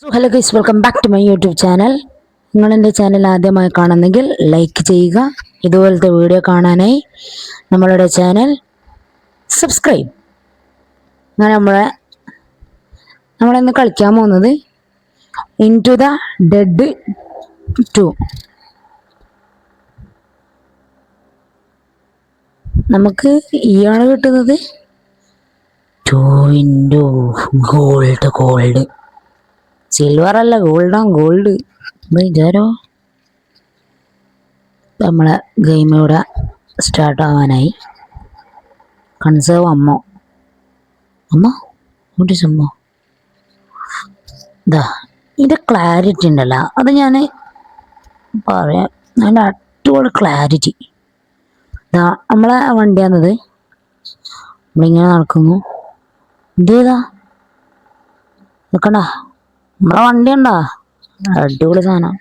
So hello guys, welcome back to my YouTube channel. നിങ്ങൾ എൻ്റെ channel ആദ്യമായി കാണുന്നെങ്കിൽ ലൈക്ക് ചെയ്യുക. ഇതുപോലത്തെ വീഡിയോ കാണാനായി നമ്മളുടെ ചാനൽ സബ്സ്ക്രൈബ്. അങ്ങനെ നമ്മളിന്ന് കളിക്കാൻ പോകുന്നത് ഇൻടു ദ ഡെഡ് 2. നമുക്ക് ആണ് കിട്ടുന്നത് 2 ഇൻറ്റു ഗോൾഡ്. സിൽവർ അല്ല, ഗോൾഡ്. വിചാരോ നമ്മളെ ഗെയിം ഇവിടെ സ്റ്റാർട്ട് ആവാനായി. കൺസേർവ് അമ്മ സംഭവം ഇതാ ഇതിൻ്റെ ക്ലാരിറ്റി ഉണ്ടല്ലോ, അത് ഞാൻ പറയാം. അതിൻ്റെ അടിപൊളി ക്ലാരിറ്റി. ഇതാ നമ്മളെ വണ്ടിയാണത്. നമ്മളിങ്ങനെ നടക്കുന്നു. ഇതേതാ നിൽക്കണ്ട, നമ്മളെ വണ്ടി ഉണ്ടോ? അടിപൊളി സാധനം.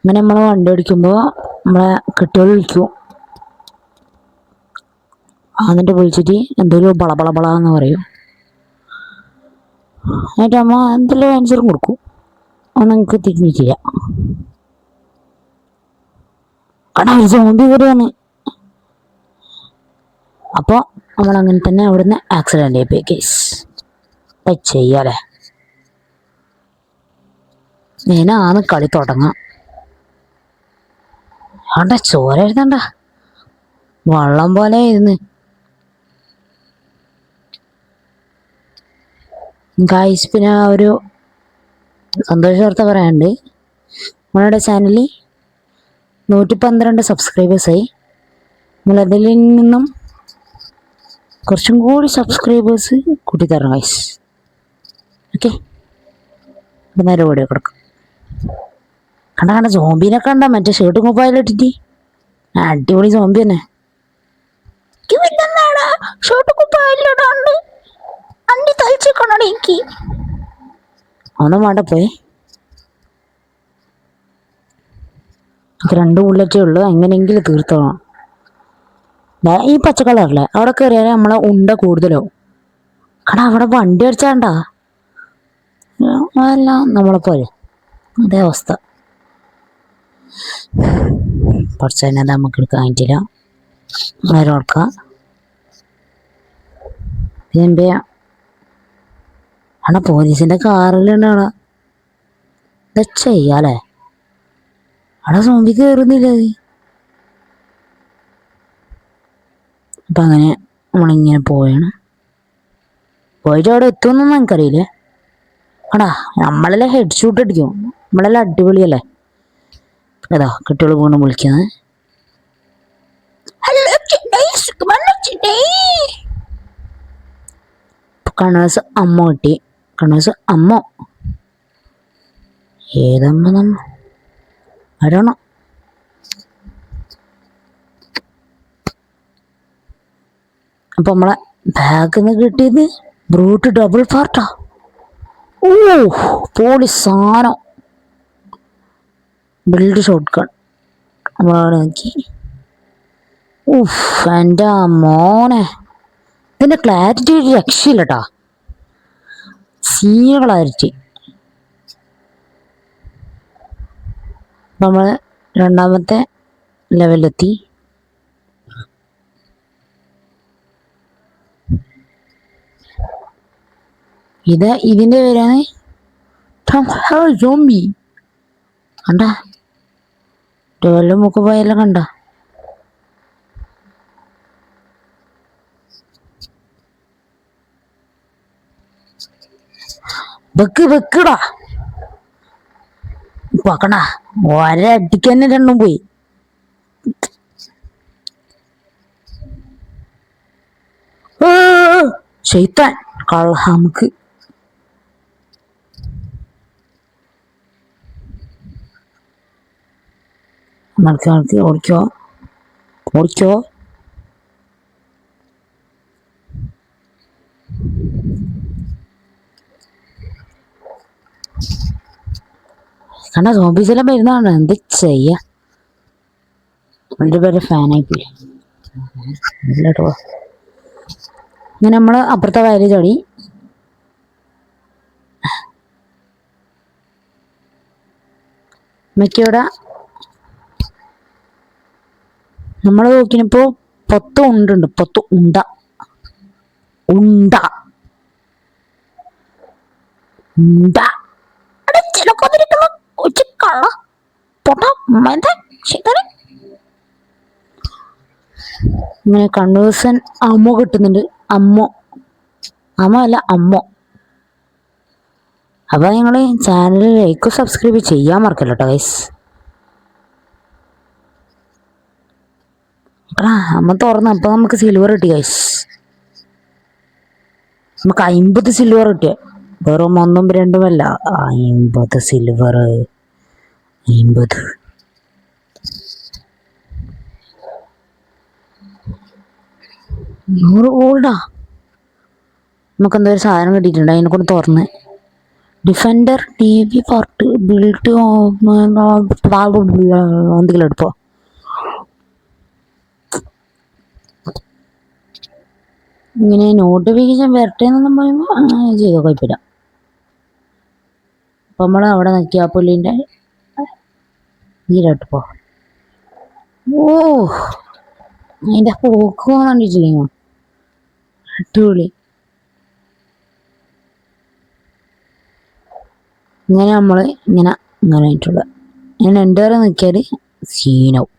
ഇങ്ങനെ നമ്മളെ വണ്ടി ഓടിക്കുമ്പോൾ നമ്മളെ കെട്ടിയോൾ വിളിക്കും. എന്നിട്ട് വിളിച്ചിട്ട് എന്തെങ്കിലും ബള എന്ന് പറയും. എന്നിട്ട് അമ്മ എന്തെല്ലാം ആൻസറും കൊടുക്കും. അത് നിങ്ങൾക്ക് തിരിഞ്ഞിട്ടില്ല. കാരണം സോംബി കയറിയാണ്. അപ്പോൾ നമ്മളങ്ങനെ തന്നെ അവിടുന്ന് ആക്സിഡൻ്റ് ആയിപ്പോയി കേസ്. ചെയ്യാലേ, ഞാനാണ് കളി തുടങ്ങാം. അവിടെ ചോര എഴുതണ്ട, വള്ളം പോലെ ഇരുന്ന്. ഗായ്സ്, പിന്നെ ഒരു സന്തോഷ വാർത്ത പറയാനുണ്ട്. നമ്മളുടെ ചാനലിൽ 112 സബ്സ്ക്രൈബേഴ്സായി. നമ്മളതിൽ നിന്നും കുറച്ചും കൂടി സബ്സ്ക്രൈബേഴ്സ് കൂട്ടിത്തരണം ഗൈസ്. ഓക്കെ, നേരെ വീഡിയോ കൊടുക്കും. കണ്ട സോംബീനെ കണ്ട, മറ്റേ ഷർട്ടും കുപ്പായിലിട്ടിട്ട് അടിപൊളി സോംബി തന്നെ. ഷർട്ട് കുപ്പായിലിടാണ്ട് അണ്ടി തളിച്ചേക്കണോടെ എനിക്ക് ഒന്നും വേണ്ട പോയി. 2 ബുള്ളറ്റേ ഉള്ളൂ, എങ്ങനെയെങ്കിലും തീർത്തോളാം. ഈ പച്ച കളറല്ലേ, അവിടെ കയറിയാൽ നമ്മളെ ഉണ്ട കൂടുതലോ. കാരണം അവിടെ വണ്ടി അടിച്ചാണ്ടാ, അതല്ല നമ്മളെ പോലെ അതേ അവസ്ഥ. കുറച്ചതിനെ നമുക്ക് എടുക്കാൻ പറ്റില്ല. നേരെ ഓർക്കാം. അവിടെ പോലീസിന്റെ കാറിലുണ്ട്. അവിടെ എന്താ ചെയ്യാലേ, അവിടെ സോംബി കയറുന്നില്ല. അപ്പം അങ്ങനെ നമ്മളിങ്ങനെ പോയിട്ട് അവിടെ എത്തുമെന്നൊന്നും എനിക്കറിയില്ലേ. ആടാ നമ്മളെല്ലാം ഹെഡ് ഷൂട്ട് അടിക്കും, നമ്മളെല്ലാം അടിപൊളിയല്ലേ. ഏതാ കുട്ടികൾ പോകണം വിളിക്കുന്നത്. കണ്ണേഴ്സ് അമ്മ കിട്ടി. കണ്ണേഴ്സ് അമ്മ ഏതമ്മ അറിയണം. അപ്പൊ നമ്മളെ ബാഗിൽ നിന്ന് കിട്ടിയത് ബ്രൂട്ട് ഡബിൾ പാർട്ടാ. ഓ പോളി സാധനം. ബിൽഡ് ഷോട്ട് ഗൺ നമ്മളവിടെ നോക്കി. എൻ്റെ മോനെ, ഇതിൻ്റെ ക്ലാരിറ്റി ഒരു രക്ഷയില്ല കേട്ടോ. സീന ക്ലാരിറ്റി. നമ്മൾ 2ാമത്തെ ലെവലിലെത്തി. ഇതിൻ്റെ പേരാണ് സോംബി. കണ്ട ഡെവലും മുക്ക് പോയെല്ലാം കണ്ട. വെക്കടാ വെക്കണ. ഒരടിക്ക് തന്നെ 2 പോയി. ശൈത്താൻ കള്ള നമുക്ക്. നടത്തി ഓടിക്കോ. കണ്ട സോംബീസെല്ലാം വരുന്നതാണ്. എന്ത് ചെയ്യാ, എൻ്റെ പേര് ഫാനായിപ്പോയി. ഇങ്ങനെ നമ്മൾ അപ്പുറത്തെ വയലിൽ ചാടി. അമ്മയ്ക്കിവിടെ നമ്മൾ നോക്കിയപ്പോ പൊത്ത ഉണ്ട്, പൊത്ത ഉണ്ട ഉണ്ട ഉണ്ട ചിലക്കൊന്നിരിക്കുന്ന കൊച്ചു കള്ള പൊട്ട ഇങ്ങനെ കണ്ണൂസൻ അമ്മ കിട്ടുന്നുണ്ട്. അമ്മ അല്ല അമ്മ. അപ്പൊ നിങ്ങൾ ചാനൽ ലൈക്ക് സബ്സ്ക്രൈബ് ചെയ്യാൻ മറക്കല്ലോ കേട്ടോ ഗൈസ്. അമ്മ തുറന്നപ്പോ നമുക്ക് സിൽവർ കിട്ടി ഗൈസ്. നമുക്ക് 50 സിൽവർ കിട്ടിയ, വെറും 1ഉം 2ഉമല്ല, 50 സിൽവർ. 50 100 ഗോൾഡാ. നമുക്ക് എന്തോ ഒരു സാധനം കിട്ടിയിട്ടുണ്ട്, അതിനെ കൊണ്ട് തുറന്ന്. ഡിഫൻഡർ നേവി പാർട്ട് ബിൽഡ് എന്തെങ്കിലും എടുപ്പോ. ഇങ്ങനെ നോട്ടിഫിക്കേഷൻ വരട്ടെ എന്നൊന്നും പറയുമ്പോൾ അങ്ങനെ ചെയ്തോ, കുഴപ്പമില്ല. അപ്പം നമ്മൾ അവിടെ നിൽക്കുക പുല്ലിൻ്റെ നീരട്ടോ. ഓ അതിൻ്റെ പോക്ക് കണ്ടിട്ടില്ലേ, അടിപൊളി. ഇങ്ങനെ നമ്മൾ ഇങ്ങനെ ആയിട്ടുള്ള ഞാൻ എൻ്റെ വരെ നിൽക്കിയാൽ സീനാവും.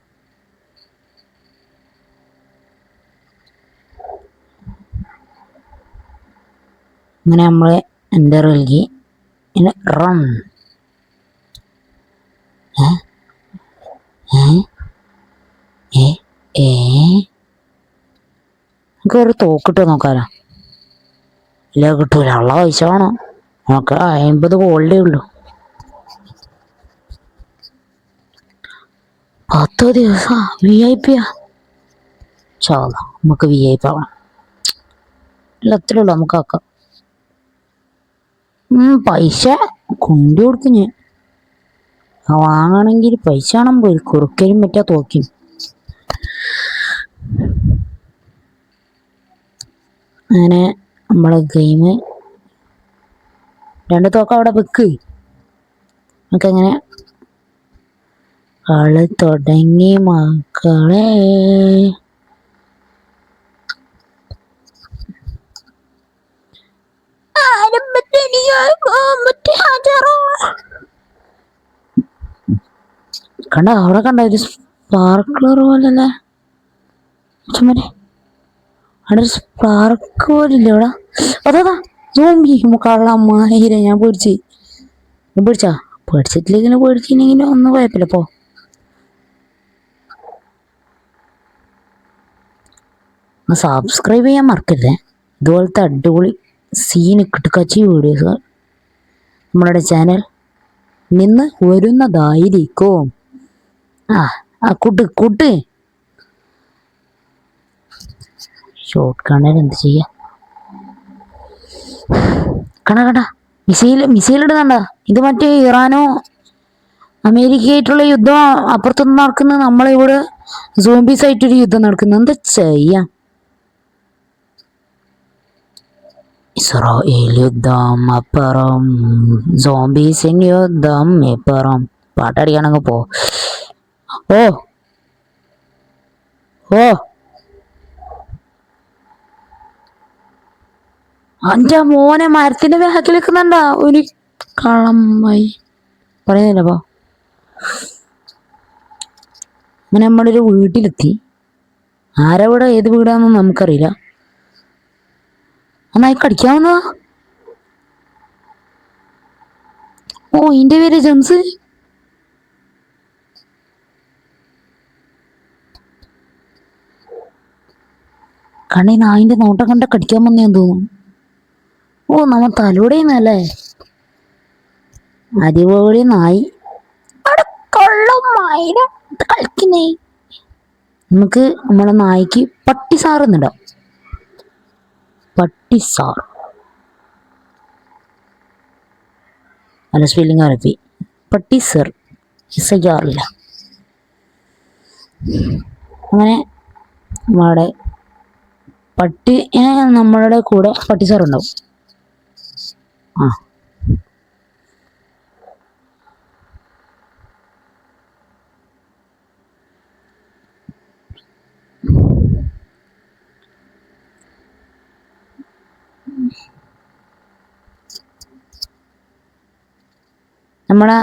ഇങ്ങനെ നമ്മൾ എൻ്റെ നൽകി ഇങ്ങനെ റൺ. നമുക്ക് ഒരു തോക്കിട്ട് നോക്കാലോ. ഇല്ല കിട്ടൂല, ഉള്ള പൈസ വേണം. നമുക്ക് 50 ഗോൾഡേ ഉള്ളൂ. 10 ദിവസം VIP ചാല. നമുക്ക് VIP ആവണം. എല്ലാത്തിലുള്ളൂ നമുക്ക് ആക്കാം. പൈസ കൊണ്ടു കൊടുക്കും ഞാൻ. വാങ്ങണമെങ്കിൽ പൈസ വേണം. പോയി കുറുക്കലും പറ്റാ തോക്കും. അങ്ങനെ നമ്മളെ ഗെയിം 2 തോക്കം അവിടെ വെക്ക്. നമുക്കങ്ങനെ കളി തുടങ്ങി മക്കളെ. കണ്ട അവിടെ കണ്ട ഒരു സ്പാർക്കളർ പോലല്ലേ ചുമരെ. അവിടെ ഒരു സ്പാർക്ക് പോലില്ല അവിടെ. അതാ സോംബി കള്ളമായിര. ഞാൻ പേടിച്ചാ പേടിച്ചിട്ടില്ലെങ്കിലും പേടിച്ചില്ലെങ്കിലും ഒന്നും കുഴപ്പമില്ല. പോ സബ്സ്ക്രൈബ് ചെയ്യാൻ മറക്കല്ലേ. ഇതുപോലത്തെ അടിപൊളി സീന് കിട്ടുക്കച്ചി വീഡിയോസ് നമ്മളുടെ ചാനൽ നിന്ന് വരുന്നതായിരിക്കും. കൂട്ട് ഷോർട്ട് കാണാൻ എന്ത് ചെയ്യാ. കണ്ട മിസൈൽ ഇടുന്നുണ്ട. ഇത് മറ്റേ ഇറാനോ അമേരിക്കയായിട്ടുള്ള യുദ്ധം അപ്പുറത്തൊന്നും നടക്കുന്നത്, നമ്മളിവിടെ സോംബീസ് ആയിട്ടൊരു യുദ്ധം നടക്കുന്നത്. എന്താ ചെയ്യാം. ഇസ്രായേൽ യുദ്ധം അപ്പുറം, സോംബീസിന് യുദ്ധം ഇപ്പുറം. പാട്ടടിക്കാനങ്ങ് പോ. ഓ അന്റെ മോനെ മരത്തിന്റെ ബാക്കിൽ നിൽക്കുന്നുണ്ടാ ഒരു കള്ളമ്മായി. പറയുന്നില്ലപ്പോ. അങ്ങനെ നമ്മളൊരു വീട്ടിലെത്തി. ആരാ വീട്, ഏത് വീടാണെന്ന് നമുക്കറിയില്ല. നന്നായി കടിക്കാവുന്നതാ. ഓ ഇതിന്റെ പേര് ജംസ്. കണ്ണി നായിന്റെ നോട്ടം കണ്ട കടിക്കാൻ വന്നേന്ന് തോന്നുന്നു. ഓ നമ്മ തലൂടെന്നല്ലേ. അടിപൊളി നായി. കളിക്കുന്നേ. നമുക്ക് നമ്മളെ നായിക്ക് പട്ടിസാർ എന്നുണ്ടാവും. പട്ടിസാർ അല്ല, സ്പെല്ലിംഗ് അറബി. പട്ടിസർ ഇസയാറില്ല. അങ്ങനെ നമ്മളുടെ നമ്മളുടെ കൂടെ പട്ടിസാർ ഉണ്ടാവും.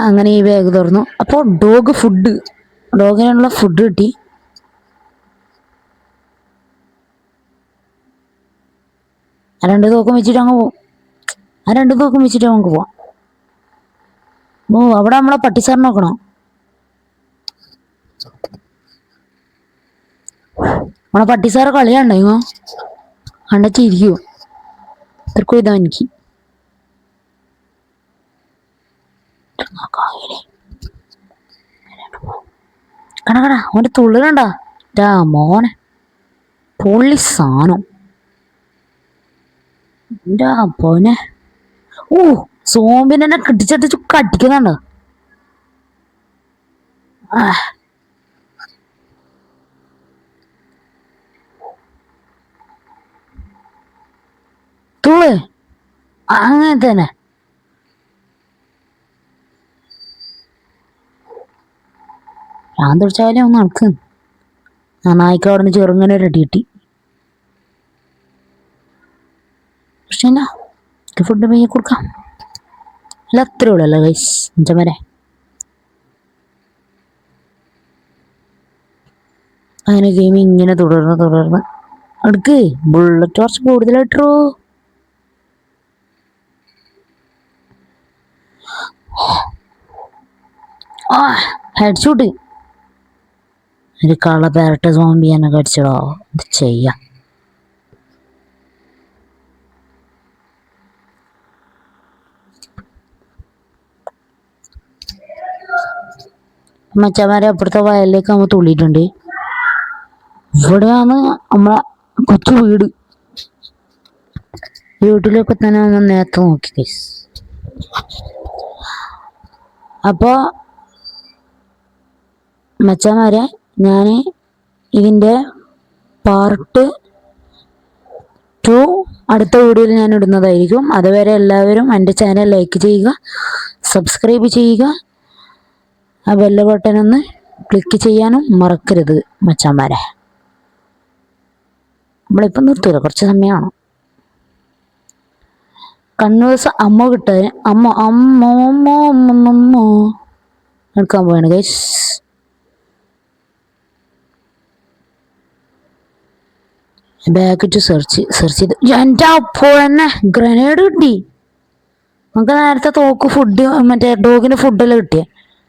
അങ്ങനെ ഈ ബാഗ് തുറന്നു. അപ്പോൾ ഡോഗിനുള്ള ഫുഡ് കിട്ടി. ആ രണ്ട് തൂക്കം വെച്ചിട്ട് നമുക്ക് പോവാം. അവിടെ നമ്മളെ പട്ടിസാർ നോക്കണോ? നമ്മളെ പട്ടിസാറ് കളിയാണ്ടോ കണ്ടച്ചിരിക്കുവോ? ഇത്രക്കും ഇതാ എനിക്ക് കണക്കടാ അവൻ്റെ തുള്ളി കണ്ടാ മോനെ പൊള്ളി സാധനം. എൻ്റെ പോനെ സോമ്പിനെ കിട്ടിച്ചട്ടിച്ചു കടിക്കുന്നുണ്ടോ? തുള്ളി അങ്ങനെ തന്നെ. ഞാൻ തുടിച്ചാലേ ഒന്ന് നടക്ക്. ആ നായ്ക്ക് അവിടെ നിന്ന് ചെറുങ്ങനെ ഒരു അടി കിട്ടി. പക്ഷേ ഫുഡ് പയ്യെ കൊടുക്കാം. അല്ല അത്രേ ഉള്ളല്ലോ ഗൈസ്. അഞ്ചമരെ അങ്ങനെ ഗെയിം ഇങ്ങനെ തുടർന്ന് അടുക്ക് ബുള്ളറ്റ് കുറച്ച് കൂടുതലായിട്ടോ. ഹെഡ്ഷൂട്ട് ഒരു കള പേരട്ട സോംബിയാനൊക്കെ അടിച്ചടോ. ഇത് ചെയ്യാം. മച്ചന്മാരെ അപ്പുറത്തെ വയലിലേക്ക് നമ്മൾ തുള്ളിയിട്ടുണ്ട്. ഇവിടെയാണ് നമ്മളെ കൊച്ചു വീട്ടിലൊക്കെ തന്നെ നമ്മൾ നേരത്തെ നോക്കി. അപ്പോൾ മച്ചന്മാരെ ഞാൻ ഇതിൻ്റെ പാർട്ട് 2 അടുത്ത വീഡിയോയിൽ ഞാൻ ഇടുന്നതായിരിക്കും. അതുവരെ എല്ലാവരും എൻ്റെ ചാനൽ ലൈക്ക് ചെയ്യുക, സബ്സ്ക്രൈബ് ചെയ്യുക, ആ ബെല്ല് ബട്ടൺ ഒന്ന് ക്ലിക്ക് ചെയ്യാനും മറക്കരുത് മച്ചാന്മാരെ. നമ്മളിപ്പം നിർത്തൂല, കുറച്ച് സമയമാണ്. കണ്ണൂസ് അമ്മ കിട്ടാൻ അമ്മ എടുക്കാൻ പോവാണ് ഗൈസ്. ബാക്ക് സെർച്ച് ചെയ്ത് എൻ്റെ അപ്പോൾ തന്നെ ഗ്രനേഡ് കിട്ടി. നമുക്ക് നേരത്തെ തോക്ക് ഫുഡ് മറ്റേ ഡോഗിന് ഫുഡെല്ലാം കിട്ടിയേ.